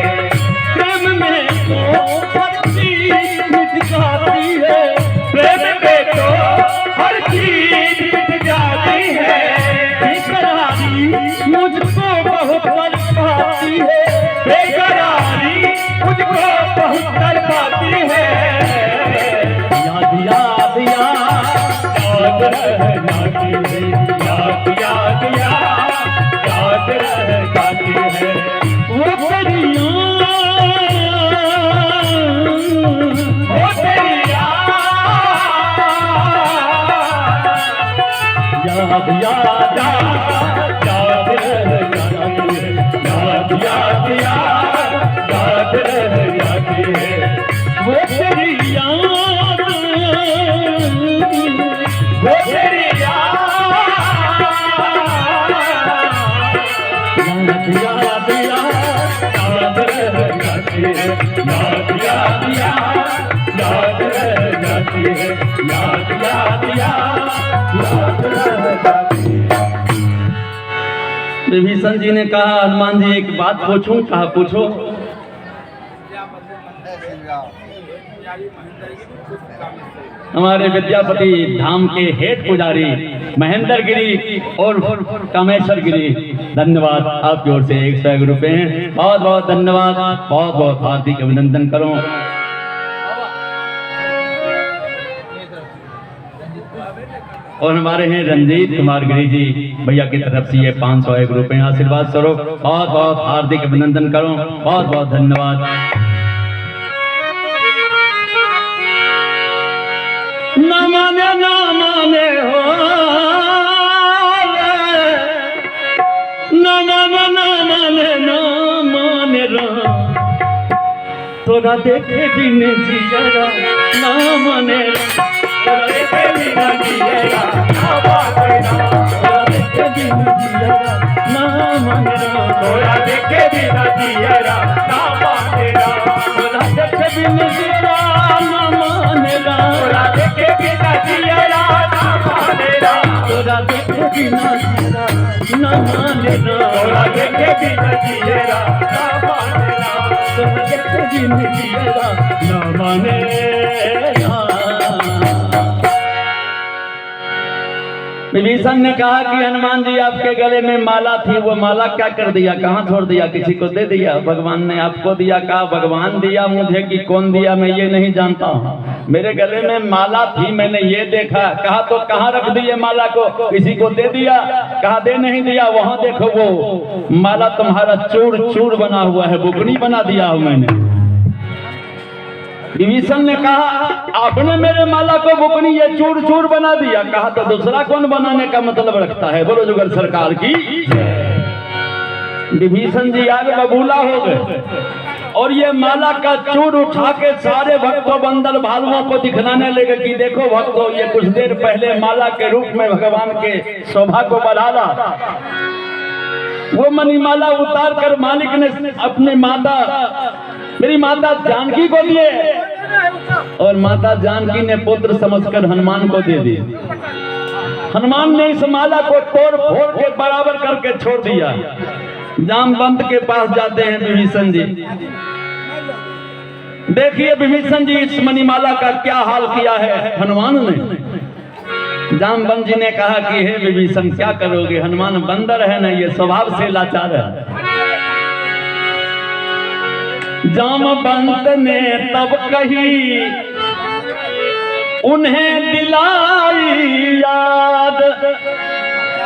प्रेम में तो हर चीज मिट जाती है, प्रेम में तो हर चीज मिट जाती है, बेकरारी मुझको बहुत तड़पाती है, बेकरारी मुझको बहुत तड़पाती है, याद याद याद रह जाती है, याद याद याद रह जाती है। वो तेरी वो तेरी याद याद याद याद रह जाती है, याद याद याद रह जाती है। वो तेरी याद वो तेरी याद याद याद रह जाती है, याद याद याद रह जाती है, याद याद याद रह जाती है। विभीषण जी ने कहा हनुमान जी एक बात पूछूं? कहा पूछो। हमारे विद्यापति धाम के हेड पुजारी महेंद्र गिरी और कामेश्वर गिरी, धन्यवाद आपकी ओर से 101 रुपए हैं, बहुत बहुत धन्यवाद, बहुत बहुत हार्दिक अभिनंदन करो। और हमारे हैं रंजीत कुमार गिरी जी भैया की तरफ से ये 501 रुपए आशीर्वाद स्वरूप बहुत बहुत हार्दिक अभिनंदन करूं, बहुत बहुत धन्यवाद। न माने हो न माने रो तोरा देखे बिन जियरा ना माने तोरा देखे बिन जियरा ना माने तोरा देखे बिन जियरा ना माने तोरा देखे बिन जियरा ना माने तोरा देखे बिन जियरा ना माने तोरा देखे बिन जियरा ना माने तोरा देखे बिन जियरा ना माने तोरा देखे बिन जियरा ना माने न माने। विभीषण ने कहा कि हनुमान जी आपके गले में माला थी, वो माला क्या कर दिया, कहाँ छोड़ दिया, किसी को दे दिया? भगवान ने आपको दिया। कहा भगवान दिया मुझे कि कौन दिया मैं ये नहीं जानता हूँ, मेरे गले में माला थी मैंने ये देखा। कहा तो कहाँ रख दिए माला को, किसी को दे दिया? कहा दे नहीं दिया, वहां देखो वो माला तुम्हारा चूर चूर बना हुआ है, बुकनी बना दिया हूं मैंने। विभीषण ने कहा आपने मेरे माला को बुकनी ये चूर चूर बना दिया। कहा तो दूसरा कौन बनाने का मतलब रखता है? बोलो जुगल सरकार की। विभीषण जी आगे बबूला हो गए और ये माला का चूर उठा के सारे भक्तों बंदर भालुओं को दिखलाने लगे कि देखो भक्तों, ये कुछ देर पहले माला के रूप में भगवान के शोभा को बढ़ाला। वो मणिमाला उतार कर मालिक ने अपने माता मेरी माता जानकी को दिए और माता जानकी ने पुत्र समझकर हनुमान को दे दी। हनुमान ने इस माला को तोड़ फोड़ के बराबर करके छोड़ दिया। जामवंत के पास जाते हैं विभीषण जी। देखिए विभीषण जी इस मणिमाला का क्या हाल किया है हनुमान ने। जामवंत जी ने कहा कि हे विभीषण क्या करोगे, हनुमान बंदर है ना, ये स्वभाव से लाचार है। जामवंत ने तब कही उन्हें दिलाई याद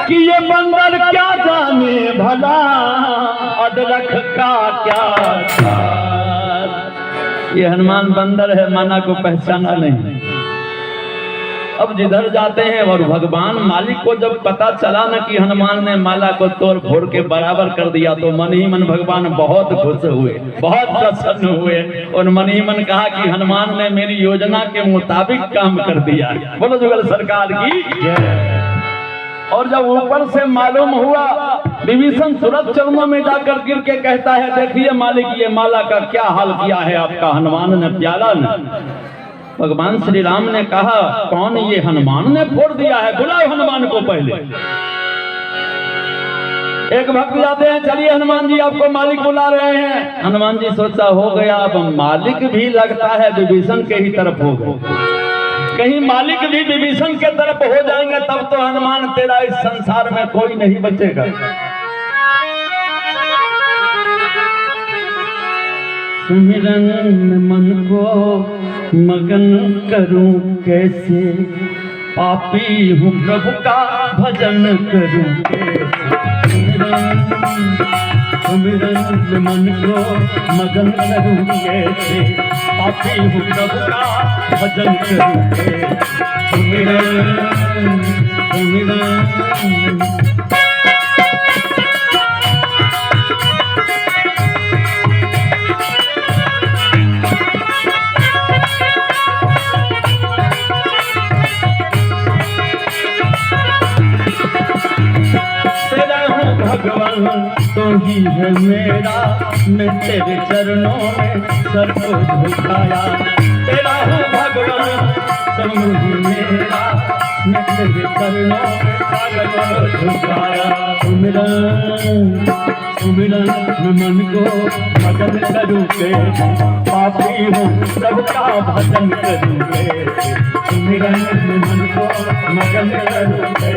कि ये बंदर क्या जाने भला अदरक का क्या स्वाद। ये हनुमान बंदर है, माना को पहचाना नहीं। अब जिधर जाते हैं और भगवान मालिक को जब पता चला न कि हनुमान ने माला को तोड़ फोड़ के बराबर कर दिया तो मन ही मन भगवान बहुत खुश हुए, बहुत प्रसन्न हुए और मन ही मन कहा कि हनुमान ने मेरी योजना के मुताबिक काम कर दिया। बोलो जुगल सरकार की जय। और जब ऊपर से मालूम हुआ, विभीषण तुरंत चरणों में जाकर गिर के कहता है देखिए मालिक ये माला का क्या हाल किया है आपका हनुमान ने, प्याला ने। भगवान श्री राम ने कहा कौन? ये हनुमान ने फोड़ दिया है, बुलाओ हनुमान को पहले। एक भक्त जाते हैं, चलिए हनुमान जी आपको मालिक बुला रहे हैं। हनुमान जी सोचा हो गया, अब मालिक भी लगता है विभीषण के ही तरफ हो गए, कहीं मालिक भी विभीषण के तरफ हो जाएंगे तब तो हनुमान तेरा इस संसार में कोई नहीं बचेगा। सुमिरन मन को मगन करूं कैसे, पापी हूँ प्रभु का भजन करूं कैसे। सुमिरन मन को मगन करूं कैसे, पापी हूँ प्रभु का भजन करूं कैसे। सुमिरन भगवान तो ही है मेरा, मैं तेरे चरणों में सर को झुकाया। तेरा हूँ भगवान तो ही मेरा, मैं तेरे चरणों में सर को झुकाया। सुमिरन मन को मगन करूँ के, पापी हूँ सबका भजन करूँ के। सुमिरन मन को मगन करूँ के,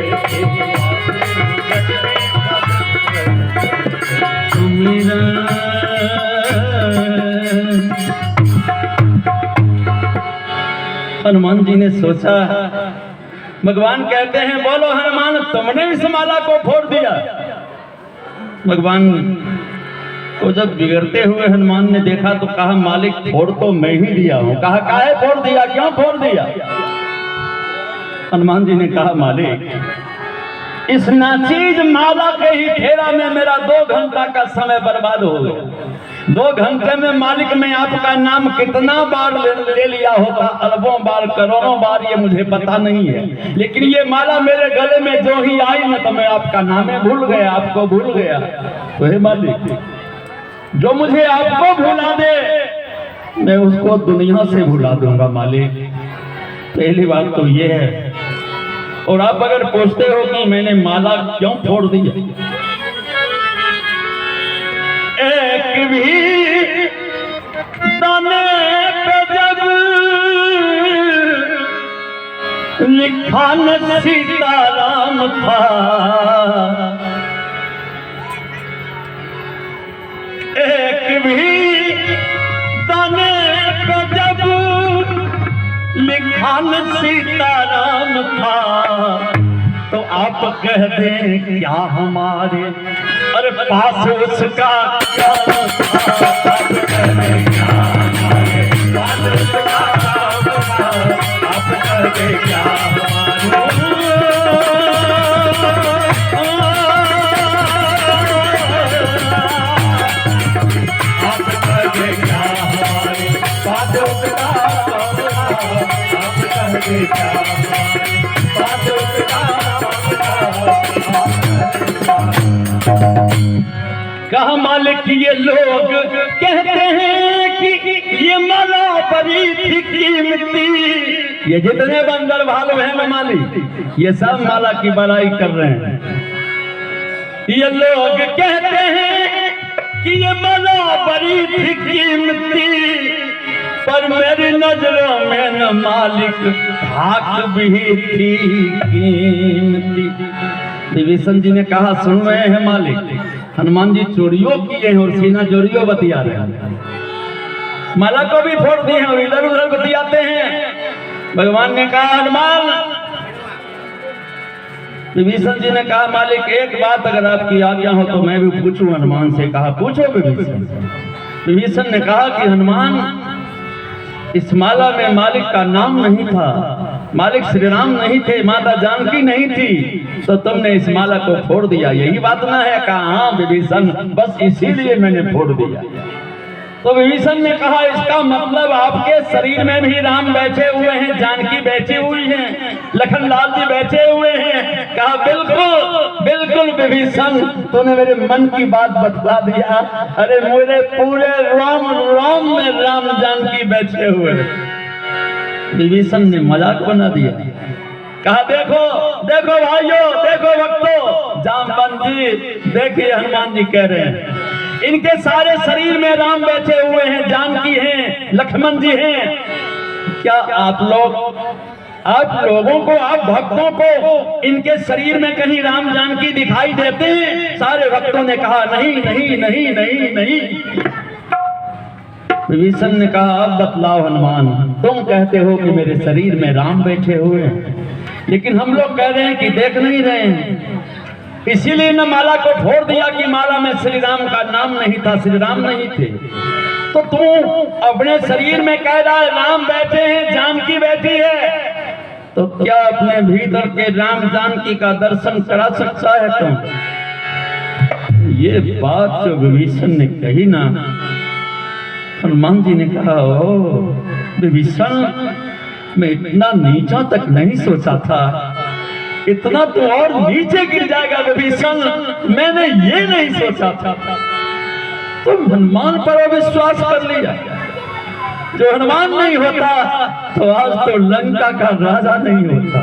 हनुमान जी ने सोचा भगवान कहते हैं बोलो हनुमान तुमने इस माला को फोड़ दिया। भगवान को जब बिगड़ते हुए हनुमान ने देखा तो कहा मालिक फोड़ तो मैं ही दिया हूं। कहा काहे फोड़ दिया, क्यों फोड़ दिया? हनुमान जी ने कहा मालिक इस नाचीज माला के ही फेरा में मेरा 2 घंटा का समय बर्बाद हो गया। 2 घंटे में मालिक मैं आपका नाम कितना बार ले लिया होगा, अरबों बार करोड़ों बार, ये मुझे पता नहीं है, लेकिन ये माला मेरे गले में जो ही आई ना तो मैं आपका नाम भूल गया, आपको भूल गया। तो हे मालिक जो मुझे आपको भुला दे मैं उसको दुनिया से भुला दूंगा मालिक। पहली बात तो ये है। और आप अगर पूछते हो कि मैंने माला क्यों फोड़ दी, एक भी दाने पे जब लिखा न सीताराम था, एक भी दाने पे जब लिखा न सीताराम था तो आप कह दें क्या हमारे अरे पास उसका क्या था। आप कह दें क्या हमारे पास उसका क्या था। आप कह दें क्या कहा मालिक ये लोग कहते हैं कि ये माला बड़ी थी कीमती। ये जितने बंदर भालू हैं ना मालिक ये सब माला की बड़ाई कर रहे हैं। ये लोग कहते हैं कि ये माला बड़ी थी कीमती, पर मेरी नजरों में न मालिक हाक भी थी कीमती। विभीषण जी ने कहा सुन रहे हैं मालिक, हनुमान जी चोरियों किए हैं और सीना चोरियों बतिया रहे हैं, माला को भी फोड़ दिए हैं और इधर उधर बतियाते हैं। भगवान ने कहा हनुमान, विभीषण जी ने कहा मालिक एक बात अगर आपकी आज्ञा हो तो मैं भी पूछूं हनुमान से। कहा पूछो विभीषण। विभीषण ने कहा कि हनुमान इस माला में मालिक का नाम नहीं था, मालिक श्री राम नहीं थे, माता जानकी नहीं थी, तो तुमने इस माला को फोड़ दिया, यही बात ना है? कहा हाँ विभीषण बस इसीलिए मैंने फोड़ दिया। तो विभीषण ने कहा इसका मतलब आपके शरीर में भी राम बैठे हुए हैं, जानकी बैठी हुई हैं, लखनलाल जी बैठे हुए हैं। कहा बिल्कुल बिल्कुल विभीषण तूने मेरे मन की बात बतला दिया। अरे मेरे पूरे राम राम में राम जानकी बैठे हुए। विभीषण ने मजाक बना दिया। कहा देखो देखो भाइयों, देखो भक्तों, जामवंत जी देखिए हनुमान जी कह रहे हैं इनके सारे शरीर में राम बैठे हुए हैं, जानकी हैं, लक्ष्मण जी हैं। क्या आप लोगों को, आप भक्तों को इनके शरीर में कहीं राम जानकी दिखाई देते हैं? सारे भक्तों ने कहा नहीं नहीं नहीं नहीं नहीं। विभीषण ने कहा अब बतलाओ हनुमान, तुम कहते हो कि मेरे शरीर में राम बैठे हुए हैं, लेकिन हम लोग कह रहे हैं कि देख नहीं रहे हैं, इसीलिए न माला को फोड़ दिया कि माला में श्री राम का नाम नहीं था, श्री राम नहीं थे। तो तू अपने शरीर में कह रहा है राम बैठे हैं, जानकी बैठी है, तो क्या अपने भीतर के राम जानकी का दर्शन करा सकता है तुम? ये बात जो विभीषण ने कही ना, हनुमान जी ने कहा ओ विभीषण मैं इतना नीचा तक नहीं सोचा था, इतना तो और नीचे गिर जाएगा विभीषण, मैंने ये नहीं सोचा था। तुम हनुमान पर अविश्वास कर लिया। जो हनुमान नहीं होता तो आज तो लंका का राजा नहीं होता।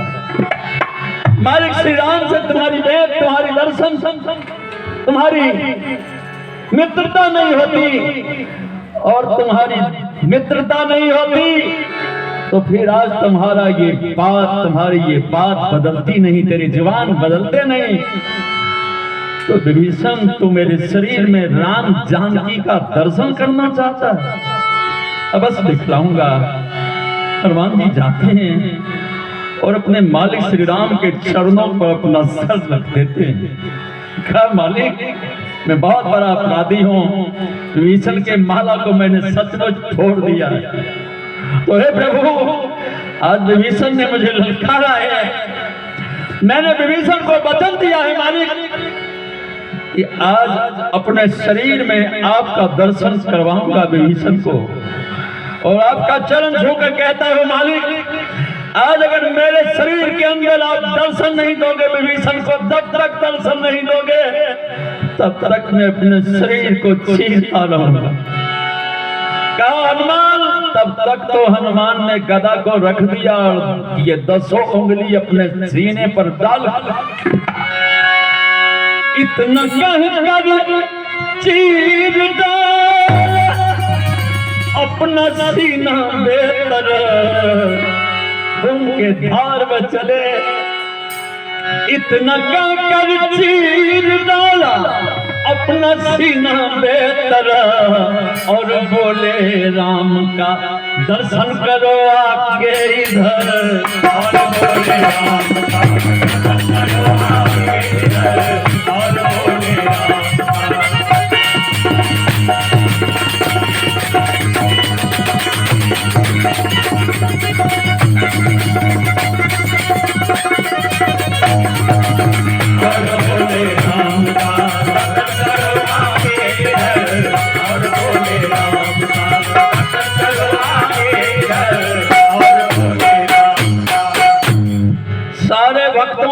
मालिक श्री राम से तुम्हारी भेंट, तुम्हारी दर्शन, तुम्हारी मित्रता नहीं होती, और तुम्हारी मित्रता नहीं होती तो फिर आज तुम्हारी ये बात बदलती नहीं, तेरी जुबान बदलते नहीं। तो विभीषण तू मेरे शरीर में राम जानकी का दर्शन करना चाहता है? अब बस दिखलाऊंगा। हनुमान जी जाते हैं और अपने मालिक श्री राम के चरणों पर अपना सर रख देते हैं। कहा मालिक मैं बहुत बड़ा अपराधी हूँ, विभीषण के माला को मैंने सचमुच छोड़ दिया है। तो हे प्रभु आज विभीषण ने मुझे ललकारा है, मैंने विभीषण को वचन दिया है मालिक कि आज अपने शरीर में आपका दर्शन करवाऊंगा विभीषण को, और आपका चरण छूकर कहता है मालिक आज अगर मेरे शरीर के अंदर आप दर्शन नहीं दोगे विभीषण को, जब तक दर्शन नहीं दोगे तब तक मैं अपने शरीर को चीरता रहूंगा। कहा हनुमान, तब तक तो हनुमान ने गदा को रख दिया और ये 10 उंगली अपने सीने पर डाल इतना कहकर चीर डाल अपना सीना बेहतर उनके धार में चले। इतना कहकर चीर डाला अपना सीना बेहतर और बोले राम का दर्शन करो आके इधर, और बोले राम का दर्शन करो आके इधर, और बोले राम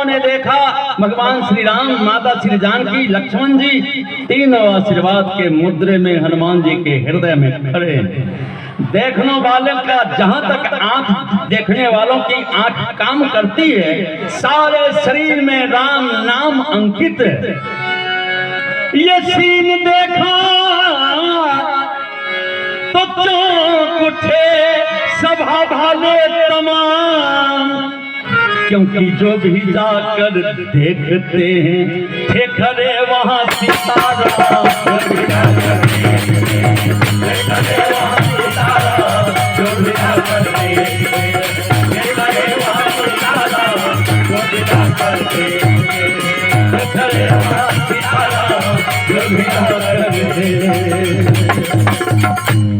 ने देखा भगवान श्री राम, माता श्री जानकी, लक्ष्मण जी तीनों आशीर्वाद के मुद्रे में हनुमान जी के हृदय में खड़े। देखने वाले का जहां तक आंख, देखने वालों की आंख काम करती है, सारे शरीर में राम नाम अंकित है। ये सीन देखा तो चौंक उठे सभा भाले तमाम, क्योंकि जो भी जाकर देखते हैं थे खड़े वहाँ सितारा, जो भी जाकर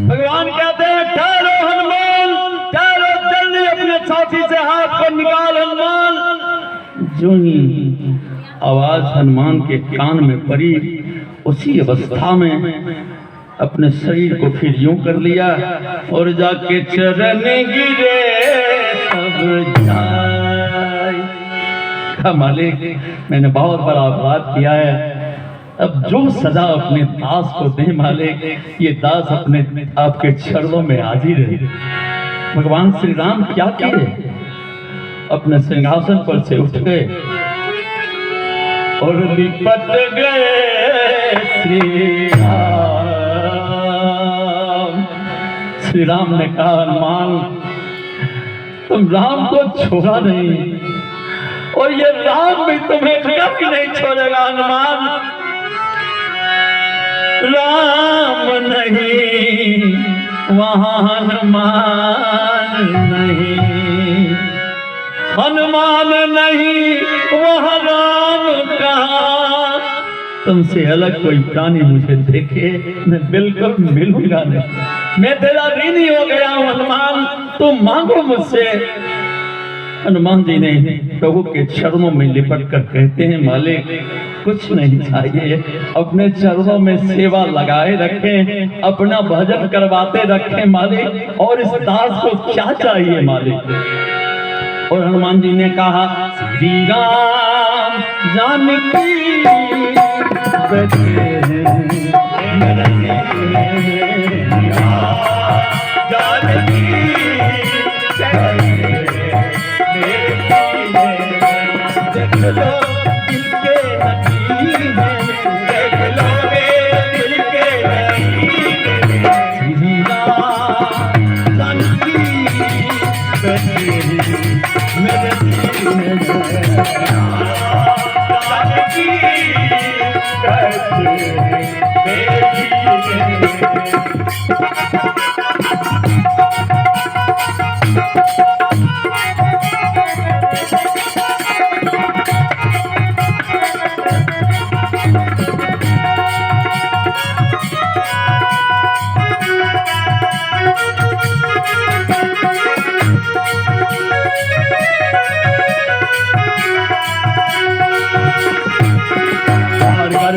भगवान कहते हैं ठहरो हनुमान, ठहरो, जल्दी अपने छाती से हाथ को निकाल हनुमान। जो ही आवाज हनुमान के कान में पड़ी उसी अवस्था में अपने शरीर को फिर यूं कर लिया और जाके चरण गिरे तब जाए। मालिक मैंने बहुत बड़ा अपराध किया है, अब जो सजा अपने दास को दे मालिक, ये दास अपने आपके चरणों में हाजिर है। भगवान श्री राम क्या किए, अपने सिंहासन पर से उठ गए और लिपट गए श्री राम। श्री राम ने कहा हनुमान तुम राम को छोड़ा नहीं और ये राम भी तुम्हें कभी नहीं छोड़ेगा। हनुमान राम नहीं वहाँ हनुमान नहीं, हनुमान नहीं वहाँ राम कहाँ। तुमसे अलग कोई प्राणी मुझे देखे मैं बिल्कुल मिलूंगा नहीं, मैं तेरा ऋणी हो गया हूँ हनुमान, तुम मांगो मुझसे। हनुमान जी ने प्रभु के चरणों में लिपट कर कहते हैं मालिक कुछ नहीं चाहिए, अपने चरणों में सेवा लगाए रखें, अपना भजन करवाते रखें मालिक, और इस दास को क्या चाहिए मालिक। और हनुमान जी ने कहा श्री राम जानकी बैठे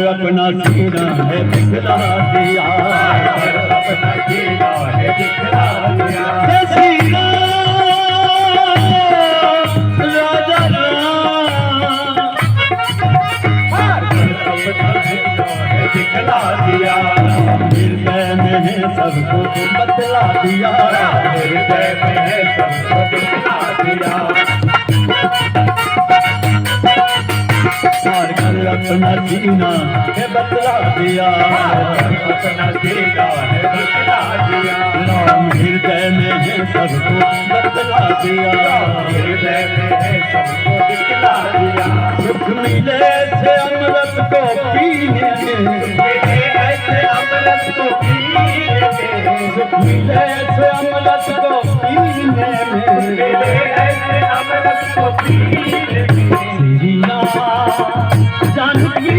कर अपना सीना है दिखला दिया, अपना सीना है दिखला दिया। हे सीना राजा राम, अपना सीना है दिखला दिया। हृदय में है सबको बतला दिया, हृदय में है सबको दिखला दिया। पार कर अपना सीना है बतला दिया, अपना सीना है दिखला दिया। राम हृदय में है सबको बतला दिया, हृदय में है सबको दिखला दिया। सुख मिले से अमृत को पीने के, ऐसे अमृत को पीने के, सुख मिले से अमृत को पीने में, ऐसे अमृत को पीने के। सीना जानकी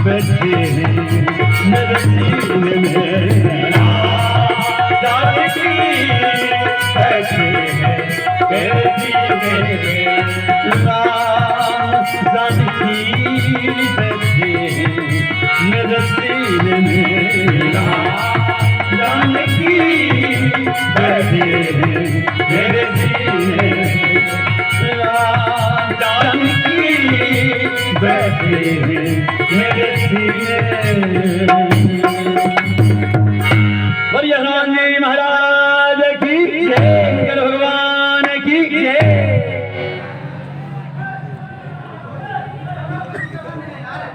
बैठे मेरे सीने में, जानकी बैठे हैं मेरे सीने में। राम जानकी बैठे मेरे सीने में, जानकी बैठे हैं मेरे सीने में। राम जानकी बैठे हैं मेरे सीने में। बोलिए हनुमान जी महाराज की जय, शंकर भगवान की जय।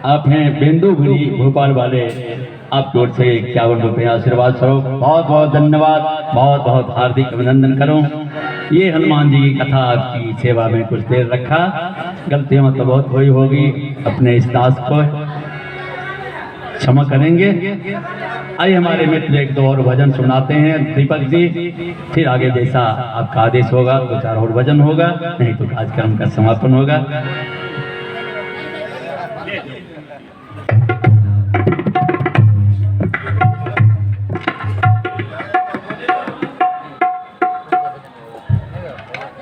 आप हैं बेंदुगिरी भोपाल वाले, आपकी ओर से 51 रुपये आशीर्वाद स्वरूप बहुत बहुत धन्यवाद, बहुत बहुत हार्दिक अभिनंदन करूं। ये हनुमान जी की कथा आपकी सेवा में कुछ देर रखा, गलतियां मतलब बहुत हुई होगी, अपने इस दास को क्षमा करेंगे। आइए हमारे मित्र एक दो और भजन सुनाते हैं दीपक जी, फिर आगे जैसा आपका आदेश होगा 2-4 और भजन होगा, नहीं तो कार्यक्रम का समापन होगा।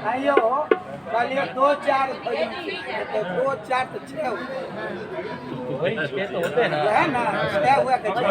आइयो खाली 2-4 भजन सुनाए, तो 2-4 तो 6 होते हैं। वही 6 तो होते हैं ना, है ना, 6 हुआ कि 6।